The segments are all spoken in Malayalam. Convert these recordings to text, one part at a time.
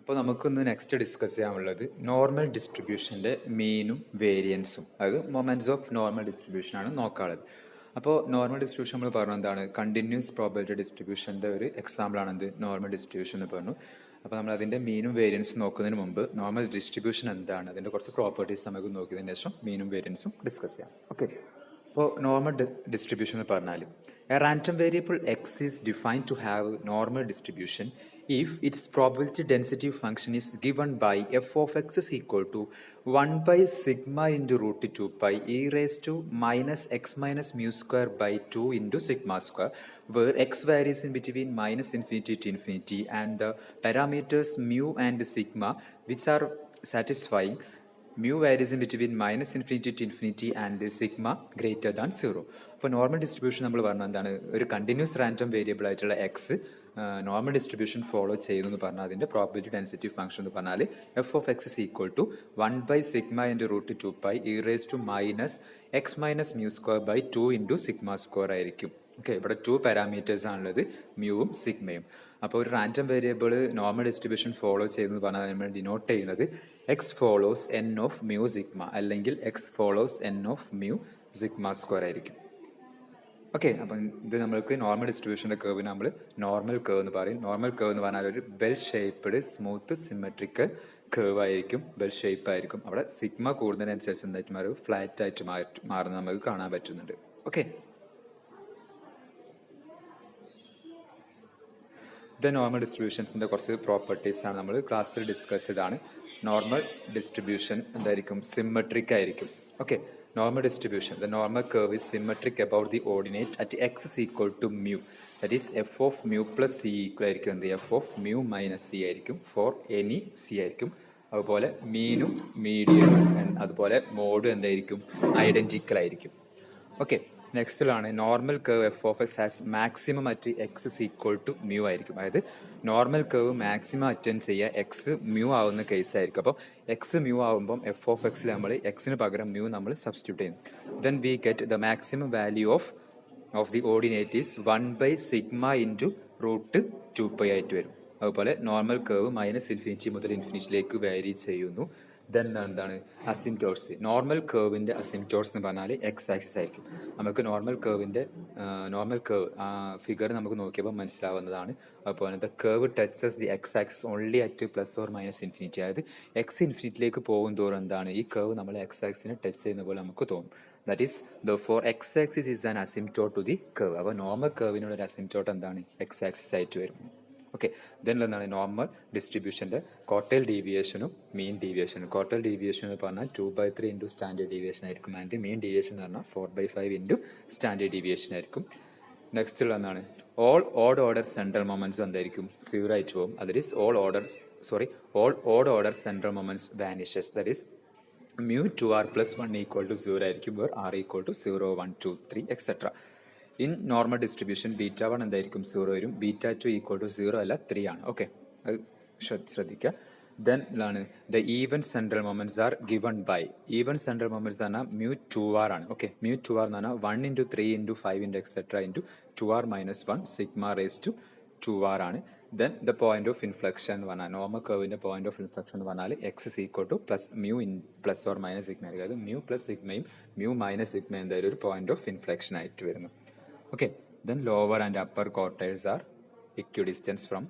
അപ്പോൾ നമുക്കൊന്ന് നെക്സ്റ്റ് ഡിസ്കസ് ചെയ്യാനുള്ളത് നോർമൽ ഡിസ്ട്രിബ്യൂഷൻ്റെ മീനും വേരിയൻസും, അതായത് മൊമെന്റ്സ് ഓഫ് നോർമൽ ഡിസ്ട്രിബ്യൂഷൻ ആണ് നോക്കാനുള്ളത്. അപ്പോൾ നോർമൽ ഡിസ്ട്രിബ്യൂഷൻ നമ്മൾ പറഞ്ഞ എന്താണ്, കണ്ടിന്യൂസ് പ്രോബബിലിറ്റി ഡിസ്ട്രിബ്യൂഷൻ്റെ ഒരു എക്സാമ്പിൾ ആണ് എന്ത്, നോർമൽ ഡിസ്ട്രിബ്യൂഷൻ എന്ന് പറഞ്ഞു. അപ്പോൾ നമ്മൾ അതിൻ്റെ മീനും വേരിയൻസും നോക്കുന്നതിന് മുമ്പ് നോർമൽ ഡിസ്ട്രിബ്യൂഷൻ എന്താണ്, അതിൻ്റെ കുറച്ച് പ്രോപ്പർട്ടീസ് നമുക്ക് നോക്കിയതിന് ശേഷം മീനും വേരിയൻസും ഡിസ്കസ് ചെയ്യാം. ഓക്കെ, അപ്പോൾ നോർമൽ ഡിസ്ട്രിബ്യൂഷൻ എന്ന് പറഞ്ഞാൽ a random variable X is defined to have normal distribution if its probability density function is given by f of x is equal to 1 by sigma into root 2 pi e raised to minus x minus mu square by 2 into sigma square, where x varies in between minus infinity to infinity and the parameters mu and sigma which are satisfying mu varies in between minus infinity to infinity and sigma greater than 0. അപ്പോൾ നോർമൽ ഡിസ്ട്രിബ്യൂഷൻ നമ്മൾ പറഞ്ഞാൽ എന്താണ്, ഒരു കണ്ടിന്യൂസ് റാൻഡം വേരിയബിൾ ആയിട്ടുള്ള എക്സ് നോർമൽ ഡിസ്ട്രിബ്യൂഷൻ ഫോളോ ചെയ്യുന്നു എന്ന് പറഞ്ഞാൽ അതിൻ്റെ പ്രോബബിലിറ്റി ഡെൻസിറ്റി ഫംഗ്ഷൻ എന്ന് പറഞ്ഞാൽ F of X is equal to 1 by sigma into root 2 pi e raised to minus x minus mu square by 2 into sigma square ആയിരിക്കും. ഓക്കെ, ഇവിടെ 2 പാരാമീറ്റേഴ്സ് ആണുള്ളത്, മ്യൂവും സിഗ്മയും. അപ്പോൾ ഒരു random variable normal distribution follow ചെയ്യുന്നത് പറഞ്ഞാൽ നമ്മൾ ഡിനോട്ട് ചെയ്യുന്നത് X follows N of mu sigma അല്ലെങ്കിൽ X follows N of mu sigma square ആയിരിക്കും. ഓക്കെ, അപ്പം ഇത് നമ്മൾക്ക് നോർമൽ ഡിസ്ട്രിബ്യൂഷൻ്റെ കേർവിന് നമ്മൾ നോർമൽ കേർവ് എന്ന് പറയും. നോർമൽ കേർവ് എന്ന് പറഞ്ഞാൽ ഒരു bell shaped smooth symmetrical curve ആയിരിക്കും, ബെൽ ഷേപ്പ് ആയിരിക്കും. അവിടെ സിഗ്മ കൂടുന്നതിനനുസരിച്ച് എന്തായിട്ട് മാറും, ഫ്ലാറ്റ് ആയിട്ട് മാറുന്നത് നമുക്ക് കാണാൻ പറ്റുന്നുണ്ട്. ഓക്കെ, ഇത് നോർമൽ ഡിസ്ട്രിബ്യൂഷൻസിൻ്റെ കുറച്ച് പ്രോപ്പർട്ടീസ് ആണ് നമ്മൾ ക്ലാസ്സിൽ ഡിസ്കസ് ചെയ്താണ്. നോർമൽ ഡിസ്ട്രിബ്യൂഷൻ എന്തായിരിക്കും, സിമെട്രിക് ആയിരിക്കും. Okay, normal distribution, the normal curve is symmetric about the ordinate at x is equal to mu, that is f of mu plus c equal ആയിരിക്കും f of mu minus c ആയിരിക്കും for any c ആയിരിക്കും. അതുപോലെ മീനും മീഡിയനും അതുപോലെ മോഡും എന്തായിരിക്കും, ഐഡന്റിക്കൽ ആയിരിക്കും. ഓക്കെ, നെക്സ്റ്റിലാണ് normal curve F of X has maximum at X is equal to mu ആയിരിക്കും. അതായത് നോർമൽ കേർവ് മാക്സിമം അറ്റൻഡ് ചെയ്യുക എക്സ് മ്യൂ ആവുന്ന കേസ് ആയിരിക്കും. അപ്പോൾ എക്സ് മ്യൂ ആവുമ്പം എഫ് ഓഫ് എക്സിൽ നമ്മൾ എക്സിന് പകരം മ്യൂ നമ്മൾ സബ്സ്റ്റിറ്റ്യൂട്ട് ചെയ്യും. Then we get the maximum value of the ordinate is 1 by sigma into root 2 pi ആയിട്ട് വരും. അതുപോലെ നോർമൽ കേർവ് മൈനസ് ഇൻഫിനിറ്റി മുതൽ ഇൻഫിനിറ്റിയിലേക്ക് വാരി ചെയ്യുന്നു. ദെൻ എന്താണ് അസിംപ്റ്റോട്സ്, നോർമൽ കേർവിൻ്റെ അസിംപ്റ്റോട്സ് എന്ന് പറഞ്ഞാൽ എക്സ് ആക്സിസ് ആയിരിക്കും. നമുക്ക് നോർമൽ കേർവ് ഫിഗർ നമുക്ക് നോക്കിയപ്പോൾ മനസ്സിലാവുന്നതാണ്. അതുപോലെ the curve touches the X axis only at plus or minus infinity, അതായത് എക്സ് ഇൻഫിനിറ്റിയിലേക്ക് പോകും തോറും എന്താണ് ഈ കേർവ് നമ്മൾ എക്സ് ആക്സിനെ ടച്ച് ചെയ്യുന്ന പോലെ നമുക്ക് തോന്നും. That is the for X axis is an asymptote to the curve. അപ്പോൾ നോർമൽ കേർവിനുള്ള ഒരു അസിംപ്റ്റോട്ട് എന്താണ്, എക്സ് ആക്സിസ് ആയിട്ട് വരും. ഓക്കെ, ദെൻ എന്താണ് നോർമൽ ഡിസ്ട്രിബ്യൂഷൻ്റെ ക്വാർട്ടൈൽ ഡീവിയേഷനും മീൻ ഡീവിയേഷനും. ക്വാർട്ടൈൽ ഡീവിയേഷൻ എന്ന് പറഞ്ഞാൽ 2/3 ഇൻറ്റു സ്റ്റാൻഡേർഡ് ഡീവിയേഷൻ ആയിരിക്കും. ആൻഡ് മീൻ ഡീവിയേഷൻ എന്ന് പറഞ്ഞാൽ 4/5 ഇൻറ്റു സ്റ്റാൻഡേർഡ് ഡീവിയേഷൻ ആയിരിക്കും. നെക്സ്റ്റ് ഉള്ള എന്താണ്, all odd order central moments എന്തായിരിക്കും, 0 ആയിട്ട് പോകും. That is all odd order central moments vanishes. That is mu 2r plus 1 equal to 0 ആയിരിക്കും, where r equal to 0, 1, 2, 3 etc. In normal distribution beta 1 എന്തായിരിക്കും, 0 വരും. ബീറ്റ 2 ഈക്വൽ ടു 0 അല്ല 3 ആണ്. ഓക്കെ, അത് ശ്രദ്ധിക്കുക. ദെൻ ആണ് the even central moments are given by, even central moments പറഞ്ഞാൽ mu 2r ആണ്. ഓക്കെ, mu 2r എന്ന് പറഞ്ഞാൽ 1 into 3 into 5 into etc into 2r minus 1 sigma raised to 2r ആണ്. Then the point of inflection എന്ന് പറഞ്ഞാൽ നോർമൽ കർവിന്റെ പോയിന്റ് ഓഫ് ഇൻഫ്ലക്ഷൻ എന്ന് പറഞ്ഞാൽ X is equal to plus mu in plus or minus sigma, അതായത് മ്യൂ പ്ലസ് സിഗ്മയും മ്യൂ മൈനസ് സിഗ്മ എന്തായാലും ഒരു പോയിന്റ് ഓഫ് ഇൻഫ്ലക്ഷൻ ആയിട്ട് വരുന്നു. Okay, then lower and upper quarters are equidistance from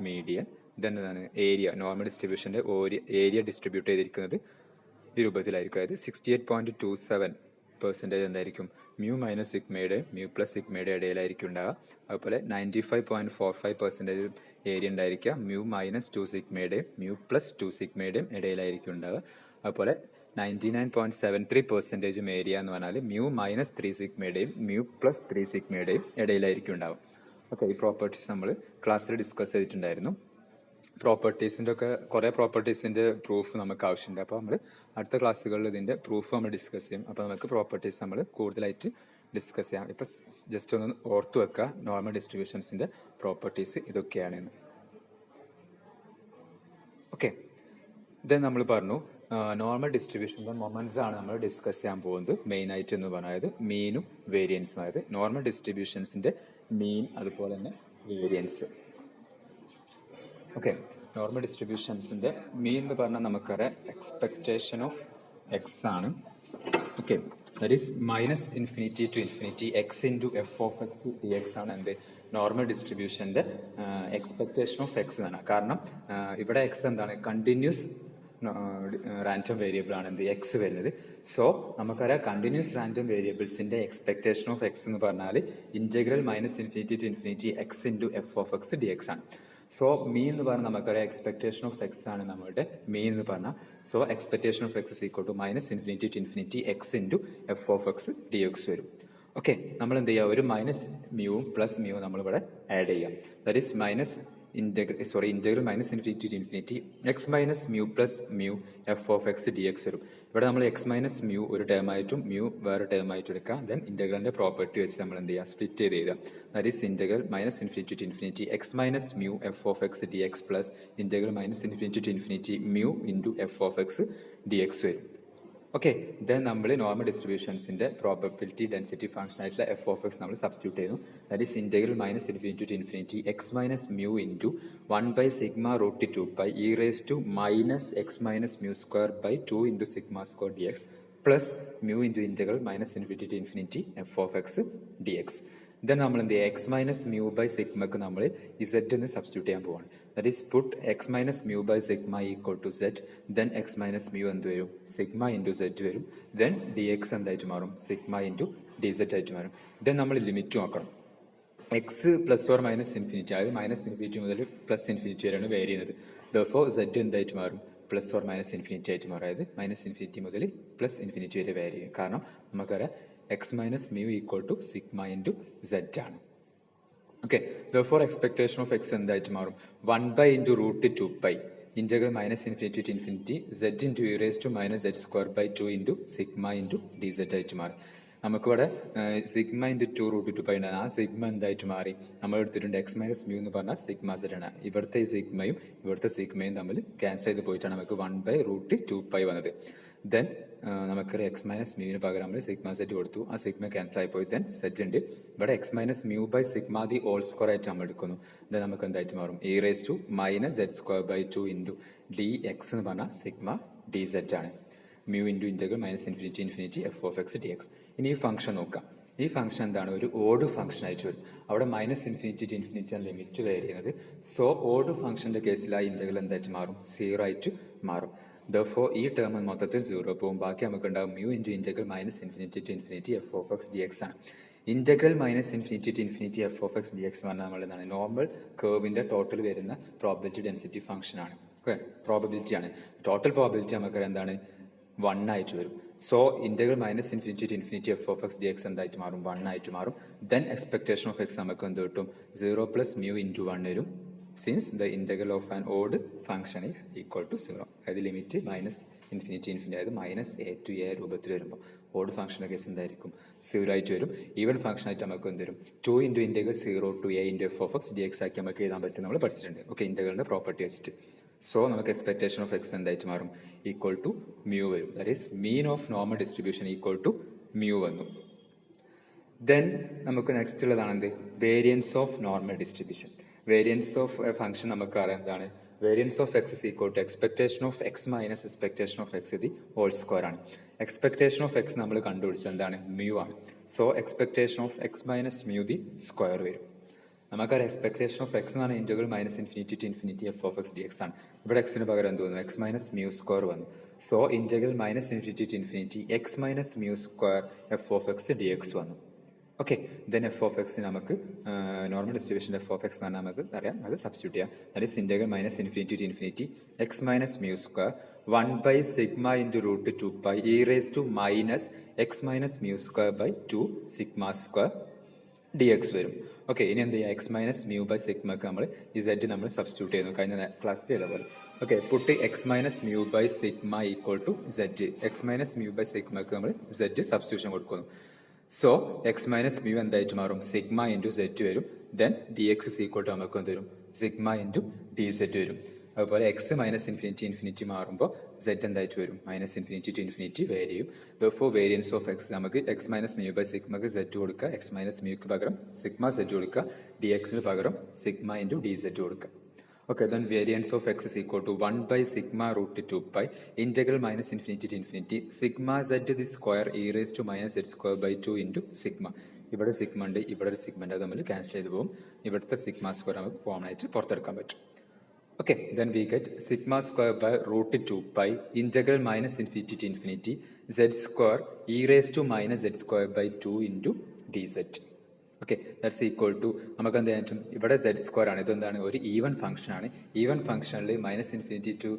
median. Then എന്താണ് ഏരിയ, നോർമൽ ഡിസ്ട്രിബ്യൂഷൻ്റെ ഏരിയ ഡിസ്ട്രിബ്യൂട്ട് ചെയ്തിരിക്കുന്നത് ഈ രൂപത്തിലായിരിക്കും. അതായത് 68.27% എന്തായിരിക്കും, മ്യൂ മൈനസ് സിഗ്മയുടെയും മ്യൂ പ്ലസ് സിഗ്മയുടെ ഇടയിലായിരിക്കും ഉണ്ടാവുക. അതുപോലെ 95.45% ഏരിയ ഉണ്ടായിരിക്കുക മ്യൂ മൈനസ് 2 സിഗ്മയുടെയും മ്യൂ പ്ലസ് 2 സിഗ്മയുടെയും ഇടയിലായിരിക്കും ഉണ്ടാവുക. അതുപോലെ 99.73% ഏരിയ എന്ന് പറഞ്ഞാൽ മ്യൂ മൈനസ് 3 സിഗ്മയുടെയും മ്യൂ പ്ലസ് 3 സിഗ്മയുടെയും ഇടയിലായിരിക്കും ഉണ്ടാവും. ഓക്കെ, ഈ പ്രോപ്പർട്ടീസ് നമ്മൾ ക്ലാസ്സിൽ ഡിസ്കസ് ചെയ്തിട്ടുണ്ടായിരുന്നു. പ്രോപ്പർട്ടീസിൻ്റെ ഒക്കെ കുറേ പ്രോപ്പർട്ടീസിൻ്റെ പ്രൂഫ് നമുക്ക് ആവശ്യമുണ്ട്. അപ്പോൾ നമ്മൾ അടുത്ത ക്ലാസ്സുകളിൽ ഇതിൻ്റെ പ്രൂഫ് നമ്മൾ ഡിസ്കസ് ചെയ്യും. അപ്പോൾ നമുക്ക് പ്രോപ്പർട്ടീസ് നമ്മൾ കൂടുതലായിട്ട് ഡിസ്കസ് ചെയ്യാം. ഇപ്പോൾ ജസ്റ്റ് ഒന്ന് ഓർത്തു വെക്കുക, നോർമൽ ഡിസ്ട്രിബ്യൂഷൻസിൻ്റെ പ്രോപ്പർട്ടീസ് ഇതൊക്കെയാണെന്ന്. ഓക്കെ, ഇത് നമ്മൾ പറഞ്ഞു നോർമൽ ഡിസ്ട്രിബ്യൂഷൻ്റെ മൊമെന്റ്സ് ആണ് നമ്മൾ ഡിസ്കസ് ചെയ്യാൻ പോകുന്നത് മെയിനായിട്ട് എന്ന് പറഞ്ഞത് മീനും വേരിയൻസും. അതായത് നോർമൽ ഡിസ്ട്രിബ്യൂഷൻസിൻ്റെ മീൻ അതുപോലെ തന്നെ വേരിയൻസ്. ഓക്കെ, നോർമൽ ഡിസ്ട്രിബ്യൂഷൻസിൻ്റെ മീൻ എന്ന് പറഞ്ഞാൽ നമുക്കറിയാം എക്സ്പെക്ടേഷൻ ഓഫ് എക്സ് ആണ്. Okay, that is minus infinity to infinity X into F of X D X ആണ് എന്ത് നോർമൽ ഡിസ്ട്രിബ്യൂഷൻ്റെ എക്സ്പെക്ടേഷൻ ഓഫ് എക്സ് എന്നാണ്. കാരണം ഇവിടെ എക്സ് എന്താണ് കണ്ടിന്യൂസ് റാൻഡം വേരിയബിൾ ആണ് എന്ത് എക്സ് വരുന്നത്. സോ നമുക്കറിയാം കണ്ടിന്യൂസ് റാൻഡം വേരിയബിൾസിന്റെ എക്സ്പെക്ടേഷൻ ഓഫ് എക്സ് എന്ന് പറഞ്ഞാൽ integral minus infinity to infinity X into F of X D X ആണ്. സോ മീൻ എന്ന് പറഞ്ഞാൽ നമുക്കറിയാം എക്സ്പെക്ടേഷൻ ഓഫ് എക്സ് ആണ് നമ്മളുടെ മീൻ എന്ന് പറഞ്ഞാൽ. So expectation of X equal to minus infinity to infinity X into F of X D X വരും. ഓക്കെ, നമ്മൾ എന്ത് ചെയ്യുക, ഒരു മൈനസ് മ്യൂവും പ്ലസ് മ്യൂവും നമ്മളിവിടെ ആഡ് ചെയ്യാം. That is minus integral minus infinity to infinity X minus mu plus mu F of X D X വരും. ഇവിടെ നമ്മൾ എക്സ് മൈനസ് മ്യൂ ഒരു ടേം ആയിട്ടും മ്യൂ വേറെ ടേം ആയിട്ടും എടുക്കാം. ദെൻ ഇന്റഗ്രലിന്റെ പ്രോപ്പർട്ടി വെച്ച് നമ്മൾ എന്ത് ചെയ്യുക, സ്പ്ലിറ്റ് ചെയ്ത് എഴുതാം. That is integral minus infinity to infinity X minus mu F of X D X plus integral minus infinity to infinity mu into F of X D X വരും. ഓക്കെ, ദെൻ നമ്മൾ നോർമൽ ഡിസ്ട്രിബ്യൂഷൻസിന്റെ പ്രോബബിലിറ്റി ഡെൻസിറ്റി ഫംഗ്ഷൻ ആയിട്ടുള്ള എഫ് ഓഫ് എക്സ് നമ്മൾ സബ്സ്റ്റിറ്റ്യൂട്ട് ചെയ്യുന്നു. That is integral minus infinity to infinity X minus mu into 1/σ√2π e raised to minus X minus mu square by 2 into sigma square D X plus mu into integral minus infinity to infinity F of X D X. Then നമ്മൾ എന്ത് ചെയ്യുക, എക്സ് മൈനസ് മ്യൂ ബൈ സിഗ്മക്ക് നമ്മൾ ഇസെഡ് എന്ന് സബ്സ്റ്റിറ്റ്യൂട്ട് ചെയ്യാൻ പോവാണ്. That is put X minus mu by sigma equal to Z. Then X minus mu എന്ത് വരും, സിഗ്മ ഇൻറ്റു സെഡ് വരും. ദെൻ ഡി എക്സ് എന്തായിട്ട് മാറും, സിഗ്മ ഇൻറ്റു ഡി സെഡ് ആയിട്ട് മാറും. ദെൻ നമ്മൾ ലിമിറ്റ് നോക്കണം. X plus or minus infinity, അതായത് മൈനസ് ഇൻഫിനിറ്റി മുതൽ പ്ലസ് ഇൻഫിനിറ്റി വരെയാണ് വേരി ചെയ്യുന്നത്. ദെർഫോർ സെഡ് എന്തായിട്ട് മാറും, പ്ലസ് ഓർ മൈനസ് ഇൻഫിനിറ്റി ആയിട്ട് മാറും. അതായത് മൈനസ് ഇൻഫിനിറ്റി മുതൽ പ്ലസ് ഇൻഫിനിറ്റി വരെ വേരി ചെയ്യും. കാരണം നമുക്കറിയാം X minus mu equal to sigma into Z ആണ്. Okay, therefore expectation of X എന്തായിട്ട് മാറും, 1/√2π integral minus infinity to infinity Z into E raise to minus Z square by 2 into sigma into D Z ആയിട്ട് മാറി. നമുക്കിവിടെ സിഗ്മ ഇൻറ്റു 2√2π ഉണ്ട്. ആ സിഗ്മ എന്തായിട്ട് മാറി, നമ്മൾ എടുത്തിട്ടുണ്ട് എക്സ് മൈനസ് മ്യൂ എന്ന് പറഞ്ഞാൽ സിഗ്മ സെഡ് ആണ്. ഇവിടുത്തെ ഈ സിഗ്മയും ഇവിടുത്തെ സിഗ്മയും തമ്മിൽ ക്യാൻസൽ ചെയ്ത് പോയിട്ടാണ് നമുക്ക് 1/√2π വന്നത്. ദെൻ നമുക്കൊരു എക്സ് മൈനസ് മ്യൂവിന് പകരം നമ്മൾ സിഗ്മ സെറ്റ് കൊടുത്തു. ആ സിഗ്മ ക്യാൻസൽ ആയി പോയി. ദെൻ സെറ്റ് ഉണ്ട്. ഇവിടെ X minus mu by sigma the whole square ആയിട്ട് നമ്മൾ എടുക്കുന്നു. ദെൻ നമുക്ക് എന്തായിട്ട് മാറും, e raise to minus Z square by 2 into D X എന്ന് പറഞ്ഞാൽ സിഗ്മ ഡി സെറ്റ് ആണ്. Mu into integral minus infinity infinity F of X D X. ഇനി ഈ ഫംഗ്ഷൻ നോക്കാം. ഈ ഫംഗ്ഷൻ എന്താണ്, ഒരു ഓഡ് ഫംഗ്ഷൻ ആയിട്ട് വരും. അവിടെ മൈനസ് ഇൻഫിനിറ്റി ടു ഇൻഫിനിറ്റി ആണ് ലിമിറ്റ് വേരി ചെയ്യുന്നത്. സോ ഓഡ് ഫംഗ്ഷന്റെ കേസിൽ ആ ഇന്റഗ്രൽ എന്തായിട്ട് മാറും, 0 ആയിട്ട് മാറും. Therefore, ഈ ടേം മൊത്തത്തിൽ 0 പോകും. ബാക്കി നമുക്ക് ഉണ്ടാകും mu into integral minus infinity to infinity F of X D X ആണ്. Integral minus infinity to infinity F of X D X എന്ന് പറഞ്ഞാൽ നമ്മൾ എന്താണ്, നോർമൽ കർവിന്റെ ടോട്ടൽ വരുന്ന പ്രോബബിലിറ്റി ഡെൻസിറ്റി ഫംഗ്ഷൻ ആണ്. ഓക്കെ, പ്രോബബിലിറ്റി ആണ്. ടോട്ടൽ പ്രോബബിലിറ്റി നമുക്ക് എന്താണ് 1 ആയിട്ട് വരും. So integral minus infinity to infinity F of X D X എന്തായിട്ട് മാറും, 1 ആയിട്ട് മാറും. ദെൻ എക്സ്പെക്ടേഷൻ ഓഫ് എക്സ് നമുക്ക് എന്ത് കിട്ടും, 0 പ്ലസ് മ്യൂ ഇൻറ്റു 1 വരും. Since the integral of an odd function is equal to 0. അതായത് ലിമിറ്റ് മൈനസ് ഇൻഫിനിറ്റി ഇൻഫിനിറ്റി, അതായത് മൈനസ് എ ടു എ രൂപത്തിൽ വരുമ്പോൾ ഓഡ് ഫംഗ്ഷൻ്റെ കേസ് എന്തായിരിക്കും, 0 ആയിട്ട് വരും. ഈവൻ ഫംഗ്ഷൻ ആയിട്ട് നമുക്ക് എന്ത് വരും, 2 into integral 0 to A into F of X D X ആക്കി നമുക്ക് എഴുതാൻ പറ്റും, നമ്മൾ പഠിച്ചിട്ടുണ്ട്. ഓക്കെ, ഇന്റഗ്രലിന്റെ പ്രോപ്പർട്ടി വെച്ചിട്ട്. സോ നമുക്ക് എക്സ്പെക്ടേഷൻ ഓഫ് എക്സ് എന്തായിട്ട് മാറും, ഈക്വൽ ടു മ്യൂ വരും. That is mean of normal distribution equal to mu വന്നു. ദെൻ നമുക്ക് നെക്സ്റ്റ് ഉള്ളതാണ് എന്ത്, variance of normal distribution. Variance of a function നമുക്ക് അറിയാം എന്താണ്, variance of X is equal to expectation of X minus expectation of x the whole square ആണ്. എക്സ്പെക്ടേഷൻ ഓഫ് എക്സ് നമ്മൾ കണ്ടുപിടിച്ചത് എന്താണ്, മ്യൂ ആണ്. So expectation of X minus mu the square വരും. നമുക്കറിയാം എക്സ്പെക്ടേഷൻ ഓഫ് എക്സ് എന്നാണ് integral minus infinity to infinity F of X D X ആണ്. ഇവിടെ എക്സിന് പകരം എന്ത് വന്നു, എക്സ് മൈനസ് മ്യൂ സ്ക്വയർ വന്നു. So integral minus infinity to infinity X minus mu square F of X D X വന്നു. Okay, then F of X നമുക്ക് normal distribution F of X എന്ന് പറഞ്ഞാൽ നമുക്ക് അറിയാം, അത് സബ്സ്റ്റിറ്റ്യൂട്ട് ചെയ്യാം. That is integral minus infinity to infinity X minus mu square 1/σ into √2π e raised to minus X minus mu square by 2 sigma square D X വരും. ഓക്കെ, ഇനി എന്ത് ചെയ്യുക, എക്സ് മൈനസ് മ്യൂ ബൈ സിഗ്മക്ക് നമ്മൾ ഈ സെഡ് നമ്മൾ സബ്സ്റ്റിറ്റ്യൂട്ട് ചെയ്യുന്നു, കഴിഞ്ഞ ക്ലാസ് ചെയ്ത പോലെ. Okay, put X minus mu by sigma equal to Z. X minus mu by സിഗ്മക്ക് നമ്മൾ സെഡ് സബ്സ്റ്റിറ്റ്യൂഷൻ കൊടുക്കുന്നു. സോ എക്സ് മൈനസ് മ്യൂ എന്തായിട്ട് മാറും, സിഗ്മ ഇൻറ്റു സെറ്റ് വരും. Then D X equal to നമുക്ക് എന്ത് വരും, സിഗ്മ ഇൻറ്റു ഡി സെറ്റ് വരും. അതുപോലെ എക്സ് മൈനസ് ഇൻഫിനിറ്റി ഇൻഫിനിറ്റി മാറുമ്പോൾ സെറ്റ് എന്തായിട്ട് വരും, minus infinity to infinity vary ചെയ്യും. ദെർഫോർ വേരിയൻസ് ഓഫ് എക്സ് നമുക്ക് X minus mu by സിഗ്മക്ക് set കൊടുക്കുക, എക്സ് മൈനസ് മ്യൂക്ക് പകരം സിഗ്മ സെറ്റ് കൊടുക്കുക, ഡി എക്സിന് പകരം സിഗ്മ ഇൻറ്റു ഡി സെറ്റ് കൊടുക്കുക. Okay, then variance of x is equal to 1 by sigma root 2 pi integral minus infinity to infinity sigma z to the square e raised to minus z square by 2 into sigma. ഇവിടെ സിഗ്മ ഉണ്ട്, ഇവിടെ ഒരു സിഗ്മ ഉണ്ട്, അത് തമ്മിൽ ക്യാൻസൽ ചെയ്ത് പോകും. ഇവിടുത്തെ സിഗ്മ സ്ക്വയർ നമുക്ക് കോമൺ ആയിട്ട് പുറത്തെടുക്കാൻ പറ്റും. Okay, then we get sigma square by root 2 pi integral minus infinity to infinity z square e raised to minus z square by 2 into dz. ഓക്കെ, ദാറ്റ്സ് ഈക്വൽ ടു നമുക്ക് എന്ത് ചെയ്യാൻ പറ്റും, ഇവിടെ സെഡ് സ്ക്വയർ ആണ്, ഇതെന്താണ് ഒരു ഈവൻ ഫംഗ്ഷൻ ആണ്. ഈവൻ ഫംഗ്ഷനിൽ minus infinity to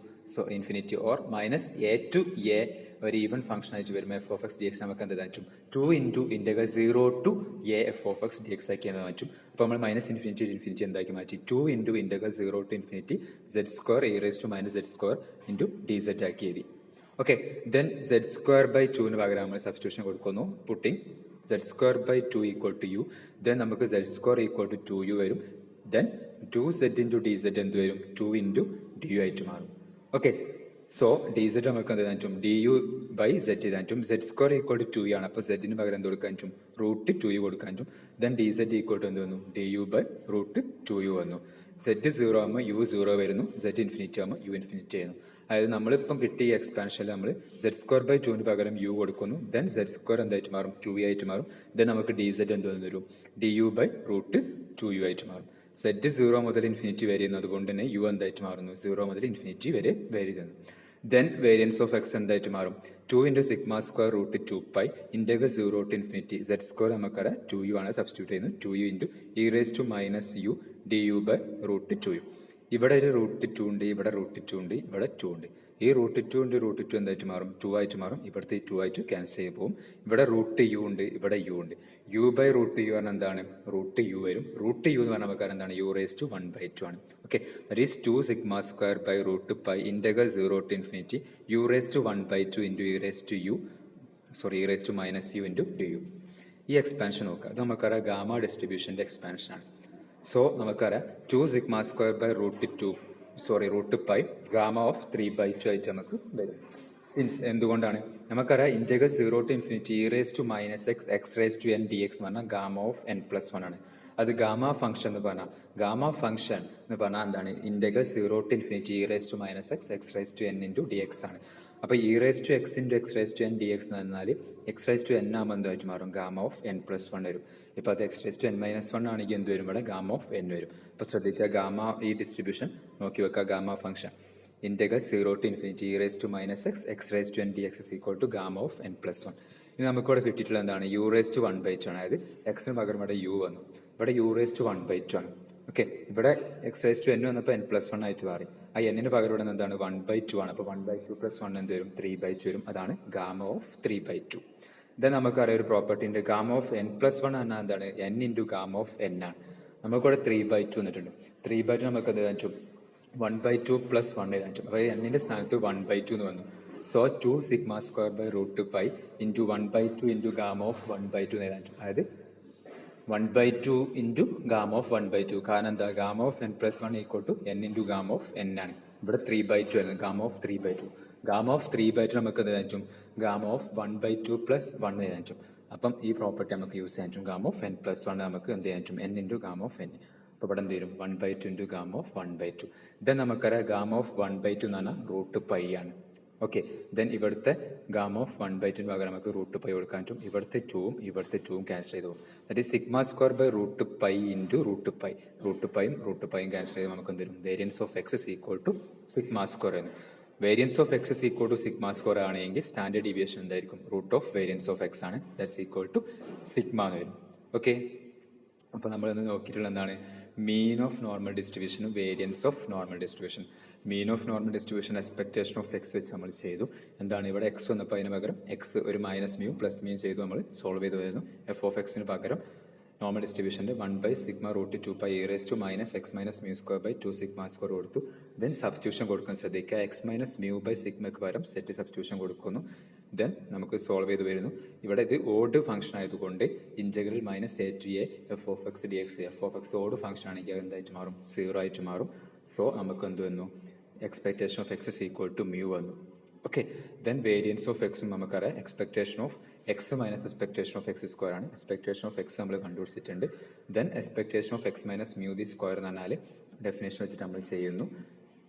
infinity or minus A to A ഒരു ഈവൻ ഫംഗ്ഷൻ ആയിട്ട് വരുമ്പോൾ F of X D X നമുക്ക് എന്ത് പറ്റും, 2 into integral 0 to A F of X D X ആക്കി എന്ന് പറ്റും. അപ്പോൾ നമ്മൾ മൈനസ് ഇൻഫിനിറ്റി ഇൻഫിനിറ്റി എന്താക്കി മാറ്റി, 2 into integral 0 to infinity Z square e raise to minus Z square into D Z ആക്കി എഴുതി. Okay, then Z square by 2 പകരം നമ്മൾ സബ്സ്റ്റിറ്റ്യൂഷൻ കൊടുക്കുന്നു, putting z square by 2 equal to u. Then നമുക്ക് z square equal to 2u വരും. Then 2z into dz എന്ത് വരും, 2 into du ആയിട്ട് മാറും. ഓക്കെ, സോ dz നമുക്ക് എന്ത് പറ്റും, du by z പറ്റും. z square equal to 2u ആണ്, അപ്പോൾ z പകരം എന്ത് കൊടുക്കാൻ പറ്റും, റൂട്ട് 2u കൊടുക്കാൻ പറ്റും. ദെൻ dz equal to എന്ത് വന്നു, du by റൂട്ട് 2u വന്നു. z 0 ആകുമ്പോൾ u 0 വരുന്നു, z ഇൻഫിനിറ്റി ആകുമ്പോൾ u ഇൻഫിനിറ്റി ആയിരുന്നു. അതായത് നമ്മളിപ്പം കിട്ടിയ എക്സ്പാൻഷനിൽ നമ്മൾ സെഡ് സ്ക്വയർ ബൈ 2 പകരം യു കൊടുക്കുന്നു. ദെൻ സെഡ് സ്ക്വയർ എന്തായിട്ട് മാറും, 2u ആയിട്ട് മാറും. ദെൻ നമുക്ക് ഡി സെഡ് എന്ത് വരും, du ബൈ റൂട്ട് 2u ആയിട്ട് മാറും. സെഡ് 0 മുതൽ ഇൻഫിനിറ്റി വരെ ചെയ്യുന്നത് കൊണ്ട് തന്നെ യു എന്തായിട്ട് മാറുന്നു, 0 മുതൽ ഇൻഫിനിറ്റി വരെ വേരി ചെയ്യുന്നു. ദെൻ വേരിയൻസ് ഓഫ് എക്സ് എന്തായിട്ട് മാറും, 2 into sigma square root 2 pi integral 0 to infinity Z square നമുക്കറിയാം 2u ആണ്, സബ്സ്റ്റിറ്റ്യൂട്ട് ചെയ്യുന്നത്. 2u into E raise to minus U du by root 2u. ഇവിടെ ഒരു റൂട്ട് 2 ഉണ്ട്, ഇവിടെ റൂട്ട് 2 ഉണ്ട്, ഇവിടെ 2 ഉണ്ട്. ഈ റൂട്ട് 2 ഉണ്ട്, റൂട്ട് 2 എന്തായിട്ട് മാറും, 2 ആയിട്ട് മാറും. ഇവിടുത്തെ 2 ആയിട്ട് ക്യാൻസൽ ചെയ്ത് പോകും. ഇവിടെ റൂട്ട് യു ഉണ്ട്, ഇവിടെ യു ഉണ്ട്. യു ബൈ റൂട്ട് യു പറഞ്ഞാൽ എന്താണ്, റൂട്ട് യു വരും. റൂട്ട് യു എന്ന് പറഞ്ഞാൽ നമുക്ക് എന്താണ്, യു റേസ് ടു 1 by 2 ആണ്. Okay, that is 2 sigma square by root pi integral 0 to infinity U raise to 1 by 2 into E raise to U e raise to minus U into D U. ഈ എക്സ്പാൻഷൻ നോക്കുക, അത് നമുക്കറിയാം ഗാമ ഡിസ്ട്രിബ്യൂഷൻ്റെ എക്സ്പാൻഷൻ ആണ്. സോ നമുക്കറിയാം 2 sigma square by root pi gamma of 3 by 2 ആയിട്ട് നമുക്ക് വരും. സിൻസ് എന്തുകൊണ്ടാണ് നമുക്കറിയാം, integral 0 to infinity e raise to minus X X raise to N D X എന്ന് പറഞ്ഞാൽ ഗാമ ഓഫ് എൻ പ്ലസ് 1 ആണ്. അത് ഗാമ ഫംഗ്ഷൻ എന്ന് പറഞ്ഞാൽ എന്താണ്, integral 0 to infinity e raise to minus X X raise to N into D X ആണ്. അപ്പോൾ e raise to X into X raise to N D X എന്ന് പറഞ്ഞാൽ എക്സ് റേസ് ടു എൻ ആകുമ്പോൾ എന്തായിട്ട് മാറും, ഗാമ ഓഫ് എൻ പ്ലസ് 1 വരും. ഇപ്പോൾ അത് X raise to N minus 1 ആണെങ്കിൽ എന്ത് വരും, ഇവിടെ ഗാമ ഓഫ് എൻ വരും. അപ്പോൾ ശ്രദ്ധിക്കുക, ഗാമ ഈ ഡിസ്ട്രിബ്യൂഷൻ നോക്കി വെക്കുക. Gamma function integral 0 to infinity e raise to minus X X raise to N D X is equal to gamma of N plus 1. ഇനി നമുക്കിവിടെ കിട്ടിയിട്ടുള്ള എന്താണ്, യു റേസ് ടു 1 by 2 ആണ്. അതായത് എക്സിന് പകരം ഇവിടെ യു വന്നു, ഇവിടെ യു റേസ് ടു 1 by 2 ആണ്. ഓക്കെ, ഇവിടെ എക്സ് റേസ് ടു എൻ വന്നപ്പോൾ എൻ പ്ലസ് 1 ആയിട്ട് മാറി. ആ എന്നിന് പകരം ഇവിടെ എന്താണ് 1 by 2 ആണ്. അപ്പോൾ 1 by 2 പ്ലസ് 1 എന്ത് വരും, 3 by 2 വരും. അതാണ് ഗാമ ഓഫ് 3 by 2. ദെൻ നമുക്കറിയാം ഒരു പ്രോപ്പർട്ടി ഉണ്ട്, ഗാമ ഓഫ് എൻ പ്ലസ് 1 എന്നാൽ എന്താണ്, N into gamma of N ആണ്. നമുക്കിവിടെ 3 by 2 വന്നിട്ടുണ്ട്. 3 by 2 നമുക്ക് എന്ത് കാണിച്ചു, 1 by 2 പ്ലസ് 1 കാണിച്ചു. അപ്പോൾ എന്നിൻ്റെ സ്ഥാനത്ത് 1 by 2 എന്ന് വന്നു. So 2 sigma square by root pi into 1 by 2 into gamma of 1 by 2 കാണിച്ചു. അതായത് 1 by 2 into gamma of 1 by 2. കാരണം എന്താ, gamma of N plus 1 equal to N into gamma of N ആണ്. ഇവിടെ 3 by 2 ആണ്, gamma of 3 by 2. Gamma of 3 by 2 നമുക്ക് എന്ത് കാണിച്ചും, ഗാമ ഓഫ് 1 by 2 പ്ലസ് 1 കാണിച്ചും. അപ്പം ഈ പ്രോപ്പർട്ടി നമുക്ക് യൂസ് ചെയ്യാൻ പറ്റും. ഗാമ ഓഫ് എൻ പ്ലസ് 1 നമുക്ക് എന്ത് ചെയ്യാൻ പറ്റും, N into gamma of N. അപ്പോൾ ഇവിടെ എന്ത് വരും, 1 by 2 into gamma of 1 by 2. Then നമുക്കറിയാം ഗാമ ഓഫ് 1 by 2 എന്ന് പറഞ്ഞാൽ റൂട്ട് പൈ ആണ്. ഓക്കെ, ദെൻ ഇവിടുത്തെ ഗാമ ഓഫ് 1 by 2 പകരം നമുക്ക് റൂട്ട് പൈ കൊടുക്കാൻ പറ്റും. ഇവിടുത്തെ 2ഉം ക്യാൻസൽ ചെയ്തു പോകും. That is sigma square by root pi into root pi. Root പൈയും ക്യാൻസൽ ചെയ്ത് നമുക്ക് എന്ത് വരും, variance of X is equal to sigma square എന്ന്. Variance of X is equal to sigma square ആണെങ്കിൽ സ്റ്റാൻഡേർഡ് ഡീവിയേഷൻ എന്തായിരിക്കും, root of variance of X ആണ്. ദാറ്റ്സ് ഈക്വൽ ടു സിഗ്മ എന്ന് വരും. ഓക്കെ, അപ്പോൾ നമ്മളിന്ന് നോക്കിയിട്ടുള്ള എന്താണ്, മീൻ ഓഫ് നോർമൽ ഡിസ്ട്രിബ്യൂഷനും variance of normal distribution. Mean of normal distribution expectation of X വെച്ച് നമ്മൾ ചെയ്തു. എന്താണ്, ഇവിടെ എക്സ് വന്നപ്പോൾ അതിന് പകരം എക്സ് ഒരു മൈനസ് മ്യൂ പ്ലസ് മ്യൂ ചെയ്തു നമ്മൾ സോൾവ് ചെയ്തു വരുന്നു. എഫ് ഓഫ് എക്സിന് പകരം നോർമൽ ഡിസ്ട്രിബ്യൂഷൻ്റെ 1 by sigma root 2 pi E raise to minus X minus mu square by 2 sigma square കൊടുത്തു. ദെൻ സബ്സ്റ്റിറ്റ്യൂഷൻ കൊടുക്കാൻ ശ്രദ്ധിക്കുക. എക്സ് മൈനസ് മ്യൂ ബൈ സിഗ്മയ്ക്ക് പകരം സെറ്റ് സബ്സ്റ്റിറ്റ്യൂഷൻ കൊടുക്കുന്നു. ദെൻ നമുക്ക് സോൾവ് ചെയ്ത് വരുന്നു. ഇവിടെ ഇത് ഓഡ് ഫംഗ്ഷൻ ആയതുകൊണ്ട് integral minus A to A F of X D X. F of X odd function ആണെങ്കിൽ എന്തായിട്ട് മാറും, 0 ആയിട്ട് മാറും. സോ നമുക്ക് എന്ത് വന്നു, expectation of X is equal to mu വന്നു. ഓക്കെ, ദെൻ വേരിയൻസ് ഓഫ് എക്സും നമുക്കറിയാം, expectation of X minus expectation of X square ആണ്. എക്സ്പെക്ടേഷൻ ഓഫ് എക്സ് നമ്മൾ കണ്ടുപിടിച്ചിട്ടുണ്ട്. Then expectation of X minus mu the square എന്ന് പറഞ്ഞാൽ ഡെഫിനേഷൻ വെച്ചിട്ട് നമ്മൾ ചെയ്യുന്നു.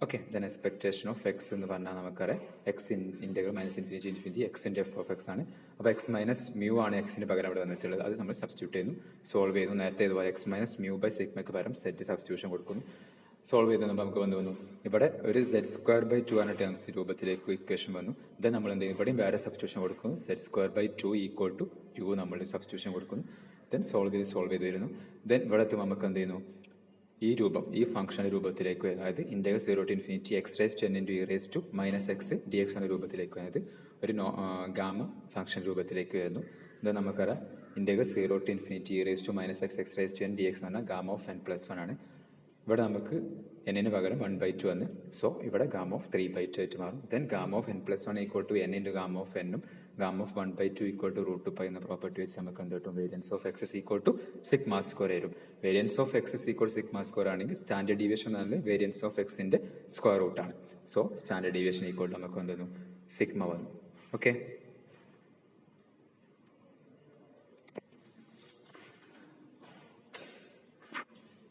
Okay, then expectation of X എന്ന് പറഞ്ഞാൽ നമുക്കറിയാം X integral minus infinity infinity എക്സിൻ്റെ എഫ് ഓഫ് എക്സ് ആണ്. അപ്പോൾ എക്സ് മൈനസ് മ്യൂ ആണ് എക്സിന് പകരം അവിടെ വന്നിട്ടുള്ളത്. അത് നമ്മൾ സബ്സ്റ്റിറ്റ്യൂട്ട് ചെയ്യുന്നു, സോൾവ് ചെയ്യുന്നു. നേരത്തെ ഇതുപോലെ എക്സ് മൈനസ് മ്യൂ ബൈ സിഗ്മയ്ക്ക് പകരം സെറ്റ് സബ്സ്റ്റിറ്റ്യൂഷൻ കൊടുക്കുന്നു. സോൾവ് ചെയ്ത് നമുക്ക് വന്നു ഇവിടെ ഒരു സെഡ് സ്ക്വയർ ബൈ 2 ആണ് ടേംസ് രൂപത്തിലേക്ക് ഇക്വേഷൻ വന്നു. ദെൻ നമ്മൾ എന്ത് ചെയ്യും, ഇവിടെയും വേറെ സബ്സ്റ്റിറ്റ്യൂഷൻ കൊടുക്കുന്നു. Z square by 2 equal to 2 നമ്മൾ സബ്സ്റ്റിറ്റ്യൂഷൻ കൊടുക്കുന്നു. ദെൻ സോൾവ് ചെയ്ത് വരുന്നു. ദെൻ ഇവിടെ എത്തുമ്പോൾ നമുക്ക് എന്ത് ചെയ്യുന്നു, ഈ രൂപം ഈ ഫംഗ്ഷൻ്റെ രൂപത്തിലേക്ക്, അതായത് integral 0 to infinity X raise to N into E raise to minus X D X എന്ന രൂപത്തിലേക്ക്, അതായത് ഒരു ഗാമ ഫംഗ്ഷൻ രൂപത്തിലേക്ക് വരുന്നു. ഇത് നമുക്കറിയാം integral 0 to infinity e raise to minus X X raise to N D X എന്ന് പറഞ്ഞാൽ ഗാമ ഓഫ് എൻ പ്ലസ് 1 ആണ്. ഇവിടെ നമുക്ക് എന്നിന് പകരം 1/2 വന്ന്, സോ ഇവിടെ ഗാമ ഓഫ് 3/2 ആയിട്ട് മാറും. Then gamma of N plus 1 equal to N into gamma of എന്നും ഗാമ ഓഫ് 1/2 ഈക്വൽ ടു √2π എന്ന പ്രോപ്പർട്ടി വെച്ച് നമുക്ക് എന്ത് കിട്ടും, variance of X equal to sigma square വരും. Variance of X equal sigma square ആണെങ്കിൽ സ്റ്റാൻഡേർഡ് ഡീവിയേഷൻ എന്നാൽ വേരിയൻസ് ഓഫ് എക്സിന്റെ സ്ക്വയർ റൂട്ട് ആണ്. So standard deviation equal to നമുക്ക് എന്ത് വന്നു, സിഗ്മ വന്നു. ഓക്കെ.